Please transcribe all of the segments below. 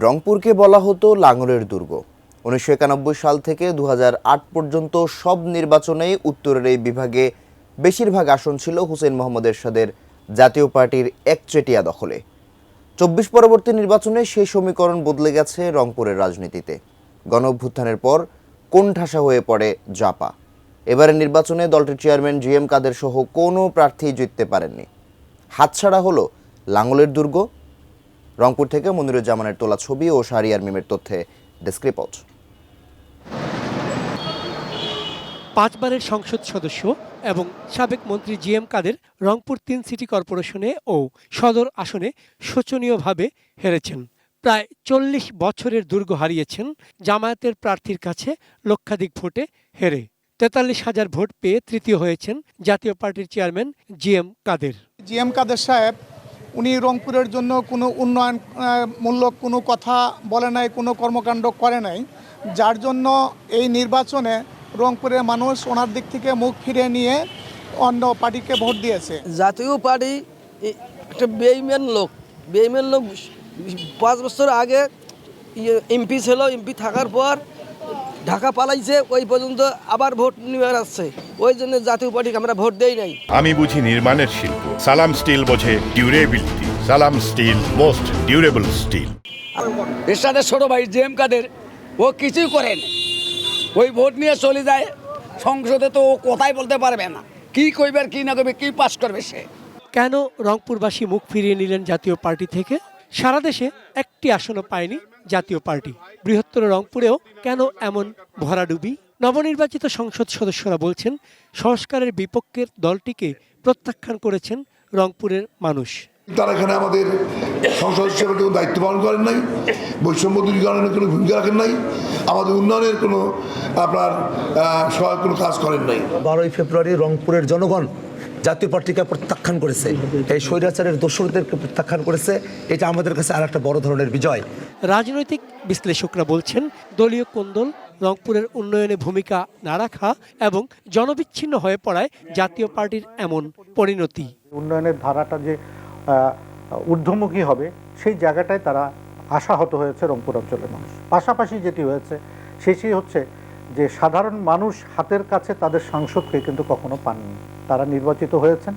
রংপুরকে বলা হতো লাঙলের দুর্গ। ১৯৯১ সাল থেকে ২০০৮ পর্যন্ত সব নির্বাচনেই উত্তরের এই বিভাগে বেশিরভাগ আসন ছিল হুসেইন মোহাম্মদ এরশাদের জাতীয় পার্টির একচেটিয়া দখলে। ২৪ পরবর্তী নির্বাচনে সেই সমীকরণ বদলে গেছে রংপুরের রাজনীতিতে। গণঅভ্যুত্থানের পর কোণঠাসা হয়ে পড়ে জাপা। এবারের নির্বাচনে দলটির চেয়ারম্যান জিএম কাদের সহ কোনো প্রার্থী জিততে পারেননি। হাতছাড়া হলো লাঙলের দুর্গ। রংপুর থেকে মনিরুজ্জামানের তোলা ছবি ও শাহরিয়ার মিমের তথ্যে ডেস্ক রিপোর্ট। ৫ বারের সংসদ সদস্য এবং সাবেক মন্ত্রী জিএম কাদের রংপুর ৩ সিটি কর্পোরেশনে ও সদর আসনে শোচনীয়ভাবে হেরেছেন। প্রায় ৪০ বছরের দুর্গ হারিয়েছেন জামায়াতের প্রার্থীর কাছে লক্ষাধিক ভোটে হেরে। ৪৩,০০০ ভোট পেয়ে তৃতীয় হয়েছেন জাতীয় পার্টির চেয়ারম্যান জিএম কাদের। জিএম কাদের সাহেব উনি রংপুরের জন্য কোনো উন্নয়নমূলক কোনো কথা বলে নাই, কোনো কর্মকাণ্ড করে নাই, যার জন্য এই নির্বাচনে রংপুরের মানুষ ওনার দিক থেকে মুখ ফিরে নিয়ে অন্য পার্টিকে ভোট দিয়েছে। জাতীয় পার্টি একটা বেইমান লোক ৫ বছর আগে এমপি ছিল, এমপি থাকার পর ঢাকা পালাইছে, ওই পর্যন্ত আবার ভোট নিয়ে আসছে। ওই জন্য জাতীয় পার্টিকে আমরা ভোট দেই নাই। আমি বুঝি নির্মাণের শিল্প, সালাম স্টিল বোঝে ডিউরেবিলিটি। সালাম স্টিল, মোস্ট ডিউরেবল স্টিল। এরশাদের ছোট ভাই জিএম কাদের ও কিছুই করেন, ওই ভোট নিয়ে চলে যায় সংসদে, তো ও কথাই বলতে পারবে না, কি কইবে কি না কইবে, কি পাস করবে সে। কেন রংপুরবাসী মুখ ফিরিয়ে নিলেন জাতীয় পার্টি থেকে? সারা দেশে একটি আসনও পায়নি জাতীয় পার্টি। বৃহত্তর রংপুরেও কেন এমন ভরাডুবি? নবনির্বাচিত সংসদ সদস্যরা বলছেন, সংস্কারের বিপক্ষের দলটিকে প্রত্যাখ্যান করেছেন রংপুরের মানুষ। তারা এখানে আমাদের সংসদ হিসেবে কোনো দায়িত্ব পালন করেন নাই, বৈষম্য দূরীকরণের কোনো ভূমিকা রাখেন নাই, আমাদের উন্নয়নের কোনো সহায়ক কোনো কাজ করেন নাই। 12ই ফেব্রুয়ারি রংপুরের জনগণ জাতীয় পার্টিকে প্রত্যাখ্যান করেছে, এই স্বৈরাচারের দোসরদেরকে প্রত্যাখ্যান করেছে। এটা আমাদের কাছে আর একটা বড় ধরনের বিজয়। রাজনৈতিক বিশ্লেষকরা বলছেন, দলীয় কোন্দল, রংপুরের উন্নয়নে ভূমিকা না রাখা এবং জনবিচ্ছিন্ন হয়ে পড়ায় জাতীয় পার্টির এমন পরিণতি। উন্নয়নের ধারাটা যে ঊর্ধ্বমুখী হবে সেই জায়গাটায় তারা আশাহত হয়েছে রংপুর অঞ্চলের মানুষ। পাশাপাশি যেটি হয়েছে সেটি হচ্ছে যে সাধারণ মানুষ হাতের কাছে তাদের সাংসদকে কিন্তু কখনো পাননি। তারা নির্বাচিত হয়েছেন,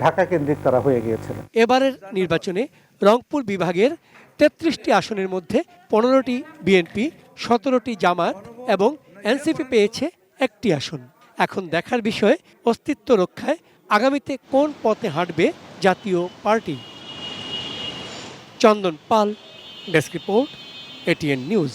ঢাকা কেন্দ্রিক তারা হয়ে গিয়েছিলেন। এবারের নির্বাচনে রংপুর বিভাগের ৩৩টি আসনের মধ্যে ১৫টি বিএনপি, ১৭টি জামায়াত এবং এনসিপি পেয়েছে একটি আসন। এখন দেখার বিষয়, অস্তিত্ব রক্ষায় আগামীতে কোন পথে হাঁটবে জাতীয় পার্টি। চন্দন পাল, ডেস্ক রিপোর্ট, এটিএন নিউজ।